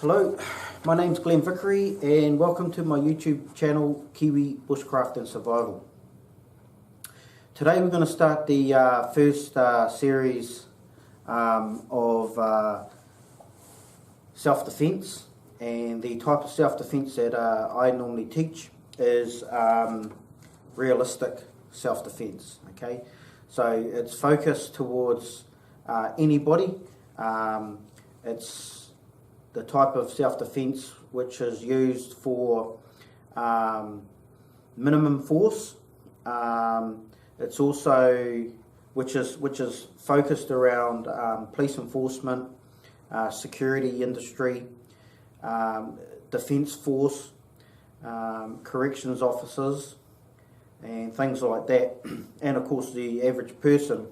Hello, my name's Glenn Vickery and welcome to my YouTube channel Kiwi Bushcraft and Survival. Today we're going to start the first series of self-defense, and the type of self-defense that I normally teach is realistic self-defense. Okay, so it's focused towards anybody. It's the type of self-defense which is used for minimum force. It's also which is focused around police enforcement, security industry, defence force, corrections officers, and things like that. And of course, the average person,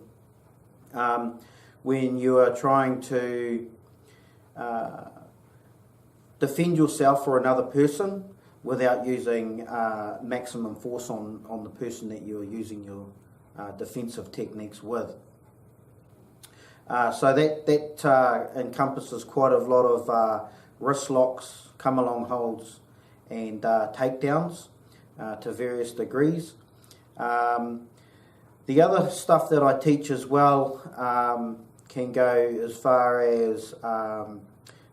when you are trying to defend yourself or another person without using maximum force on the person that you're using your defensive techniques with. So that encompasses quite a lot of wrist locks, come along holds, and takedowns to various degrees. The other stuff that I teach as well can go as far as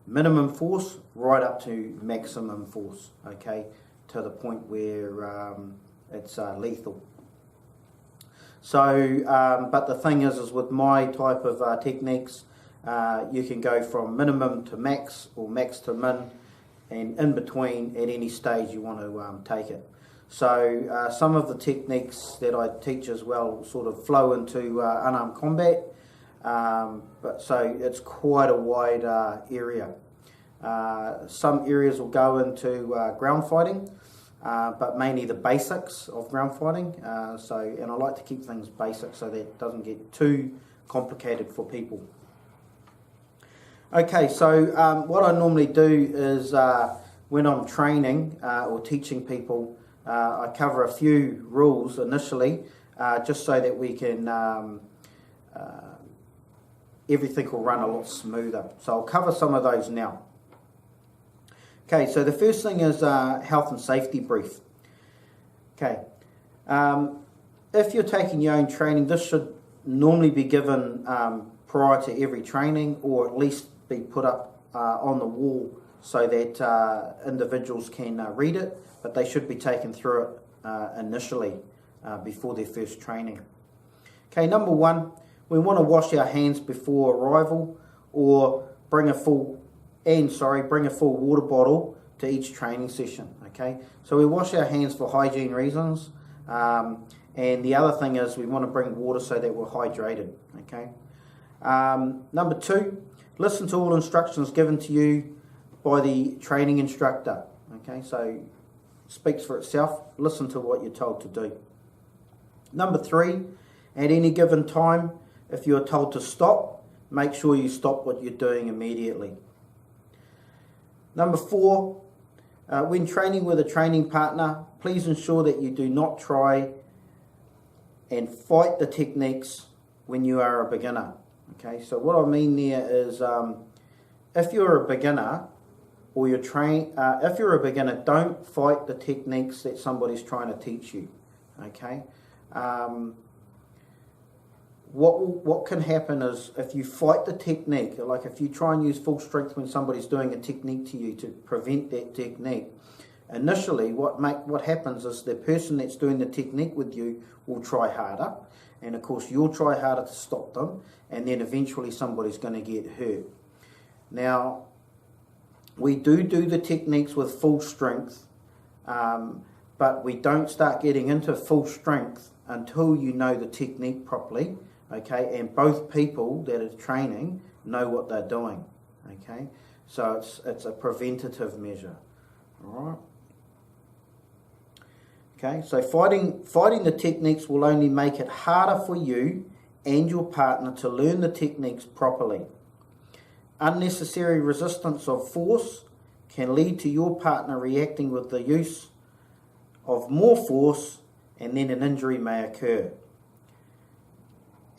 minimum force right up to maximum force, okay, to the point where it's lethal. So, but the thing is with my type of techniques, you can go from minimum to max or max to min, and in between at any stage you want to take it. So some of the techniques that I teach as well sort of flow into unarmed combat. But so it's quite a wide area. Some areas will go into ground fighting, but mainly the basics of ground fighting. And I like to keep things basic so that it doesn't get too complicated for people. Okay, so what I normally do is when I'm training or teaching people, I cover a few rules initially, just so that we can everything will run a lot smoother. So I'll cover some of those now. Okay, so the first thing is health and safety brief. Okay, if you're taking your own training, this should normally be given prior to every training, or at least be put up on the wall so that individuals can read it, but they should be taken through it initially before their first training. Okay, number one, we want to wash our hands before arrival, or bring a full water bottle to each training session. Okay, so we wash our hands for hygiene reasons, and the other thing is we want to bring water so that we're hydrated. Okay, number two, listen to all instructions given to you by the training instructor. Okay, so it speaks for itself. Listen to what you're told to do. Number three, at any given time, if you're told to stop, make sure you stop what you're doing immediately. Number four, when training with a training partner, please ensure that you do not try and fight the techniques when you are a beginner. Okay, so what I mean there is if you're a beginner or if you're a beginner, don't fight the techniques that somebody's trying to teach you. Okay. What can happen is if you fight the technique, like if you try and use full strength when somebody's doing a technique to you to prevent that technique, initially what happens is the person that's doing the technique with you will try harder, and of course you'll try harder to stop them, and then eventually somebody's going to get hurt. Now, we do the techniques with full strength, but we don't start getting into full strength until you know the technique properly. Okay, and both people that are training know what they're doing. Okay, so it's a preventative measure. All right. Okay, so fighting the techniques will only make it harder for you and your partner to learn the techniques properly. Unnecessary resistance of force can lead to your partner reacting with the use of more force, and then an injury may occur.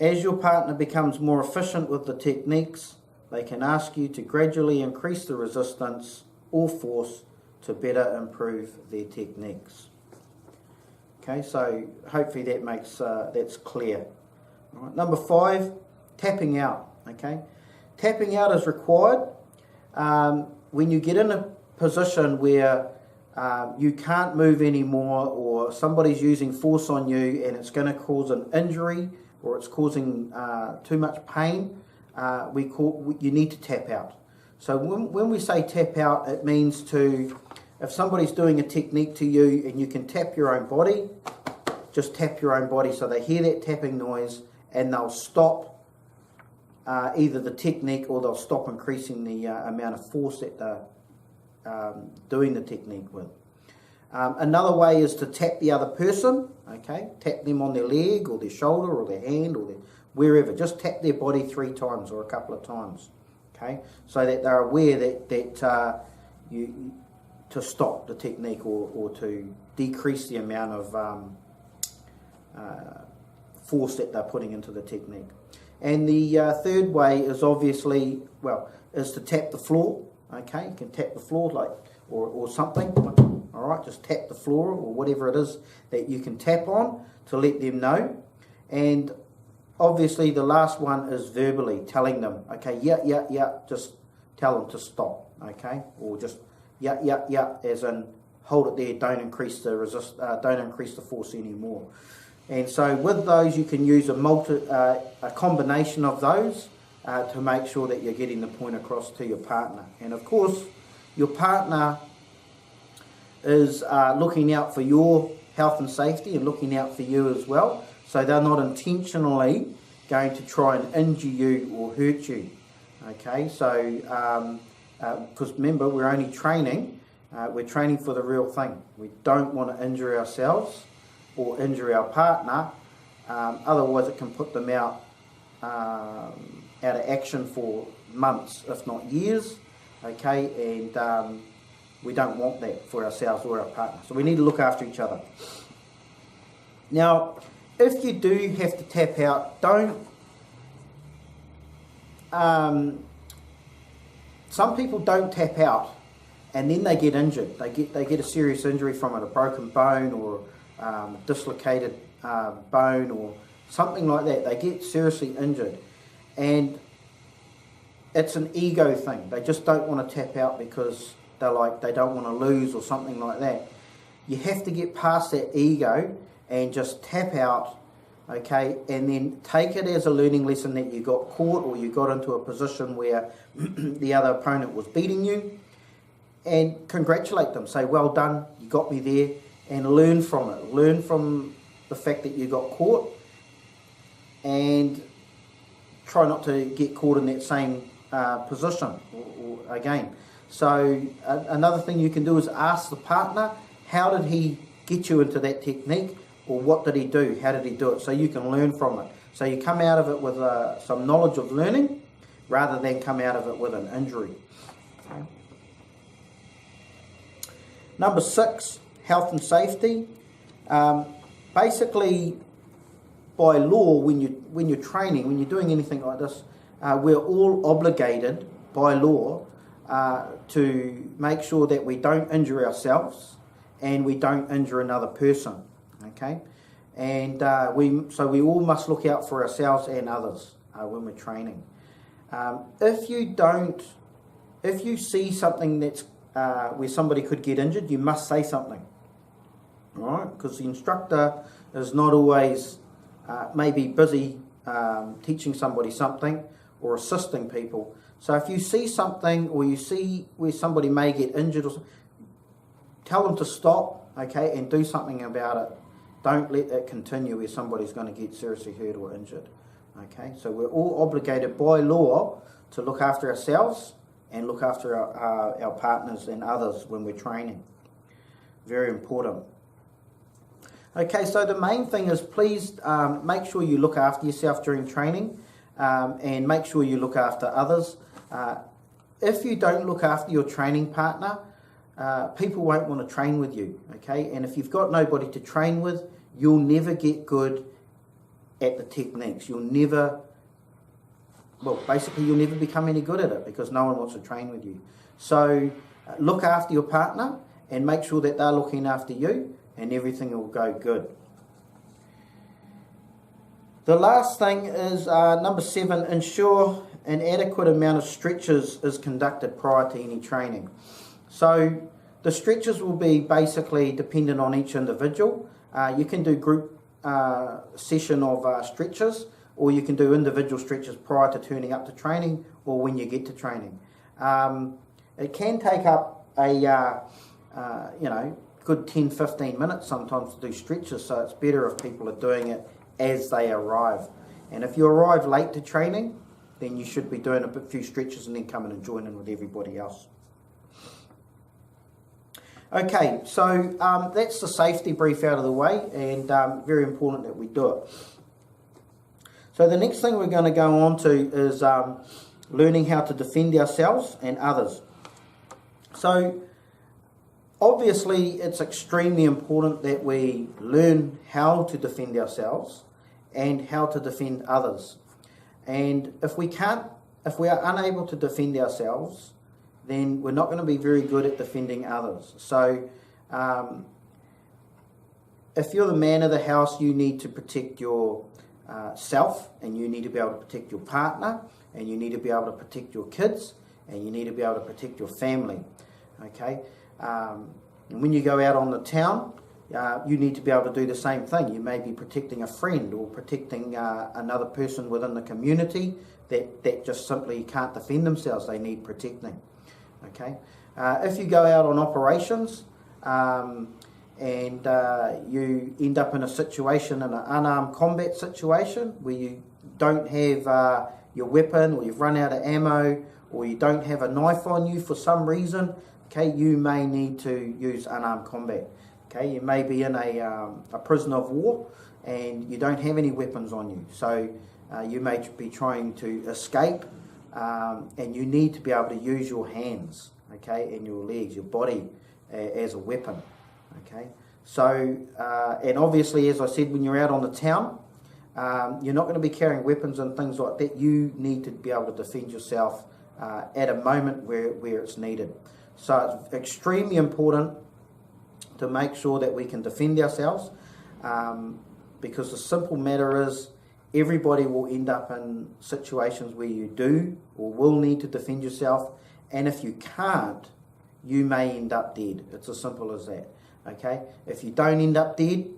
As your partner becomes more efficient with the techniques, they can ask you to gradually increase the resistance or force to better improve their techniques. Okay, so hopefully that makes that's clear. All right. Number 5, tapping out. Okay, tapping out is required when you get in a position where you can't move anymore, or somebody's using force on you and it's going to cause an injury, or it's causing too much pain. You need to tap out. So when we say tap out, it means if somebody's doing a technique to you and you can tap your own body, just tap your own body so they hear that tapping noise and they'll stop either the technique, or they'll stop increasing the amount of force that they're doing the technique with. Another way is to tap the other person, okay? Tap them on their leg or their shoulder or their hand or wherever. Just tap their body 3 times or a couple of times, okay? So that they're aware that to stop the technique or to decrease the amount of force that they're putting into the technique. And the third way is obviously, is to tap the floor, okay? You can tap the floor or something, all right? Just tap the floor or whatever it is that you can tap on to let them know. And obviously the last one is verbally telling them, okay, yeah, just tell them to stop, okay? Or just yeah, as in hold it there, don't increase the force anymore. And so with those, you can use a combination of those to make sure that you're getting the point across to your partner. And of course, your partner is looking out for your health and safety and looking out for you as well. So they're not intentionally going to try and injure you or hurt you. Okay, so because remember, we're only training. We're training for the real thing. We don't want to injure ourselves or injure our partner. Otherwise, it can put them out of action for months, if not years. Okay, and we don't want that for ourselves or our partner. So we need to look after each other. Now, if you do have to tap out, don't. Some people don't tap out, and then they get injured. They get a serious injury from it, a broken bone or dislocated bone or something like that. They get seriously injured, and it's an ego thing. They just don't want to tap out because they don't want to lose or something like that. You have to get past that ego and just tap out, okay, and then take it as a learning lesson that you got caught or you got into a position where the other opponent was beating you, and congratulate them. Say, well done, you got me there, and learn from it. Learn from the fact that you got caught, and try not to get caught in that same position or again. So another thing you can do is ask the partner, how did he get you into that technique, or what did he do, how did he do it, so you can learn from it. So you come out of it with some knowledge of learning rather than come out of it with an injury. Okay. Number 6, health and safety. Basically, by law, when you're training, when you're doing anything like this, we're all obligated by law to make sure that we don't injure ourselves and we don't injure another person. Okay, and we all must look out for ourselves and others when we're training. If you see something that's where somebody could get injured, you must say something. All right, because the instructor is not always maybe busy teaching somebody something or assisting people. So if you see something or you see where somebody may get injured, tell them to stop, okay, and do something about it. Don't let it continue where somebody's going to get seriously hurt or injured. Okay, so we're all obligated by law to look after ourselves and look after our partners and others when we're training. Very important. Okay, so the main thing is please make sure you look after yourself during training and make sure you look after others. If you don't look after your training partner, people won't want to train with you, okay? And if you've got nobody to train with, you'll never get good at the techniques. You'll never well, basically you'll never become any good at it because no one wants to train with you. So look after your partner and make sure that they're looking after you, and everything will go good. The last thing is number 7, ensure an adequate amount of stretches is conducted prior to any training. So the stretches will be basically dependent on each individual. You can do group session of stretches, or you can do individual stretches prior to turning up to training or when you get to training. It can take up a good 10-15 minutes sometimes to do stretches, so it's better if people are doing it as they arrive. And if you arrive late to training, then you should be doing a few stretches and then coming and joining with everybody else. Okay, so that's the safety brief out of the way, and very important that we do it. So the next thing we're going to go on to is learning how to defend ourselves and others. So obviously it's extremely important that we learn how to defend ourselves and how to defend others. And if we are unable to defend ourselves, then we're not going to be very good at defending others. So if you're the man of the house, you need to protect your self, and you need to be able to protect your partner, and you need to be able to protect your kids, and you need to be able to protect your family. Okay, and when you go out on the town, you need to be able to do the same thing. You may be protecting a friend or protecting another person within the community that just simply can't defend themselves. They need protecting. Okay, if you go out on operations and you end up in a situation, in an unarmed combat situation, where you don't have your weapon, or you've run out of ammo, or you don't have a knife on you for some reason, okay, you may need to use unarmed combat. Okay, you may be in a prisoner of war and you don't have any weapons on you, so you may be trying to escape, and you need to be able to use your hands, okay, and your legs, your body as a weapon. Okay, so and obviously, as I said, when you're out on the town, you're not going to be carrying weapons and things like that. You need to be able to defend yourself at a moment where it's needed. So it's extremely important to make sure that we can defend ourselves, because the simple matter is everybody will end up in situations where you do or will need to defend yourself, and if you can't, you may end up dead. It's as simple as that. Okay, if you don't end up dead,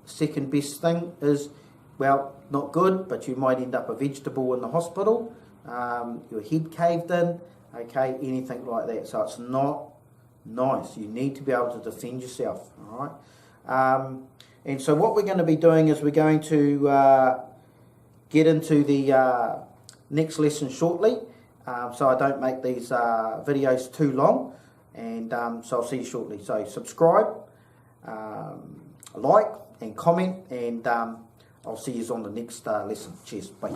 second best thing is, well, not good, but you might end up a vegetable in the hospital, your head caved in, okay, anything like that. So it's not nice. You need to be able to defend yourself, all right? And so what we're going to be doing is we're going to get into the next lesson shortly, so I don't make these videos too long, and so I'll see you shortly. So subscribe, like and comment, and I'll see you on the next lesson. Cheers, bye.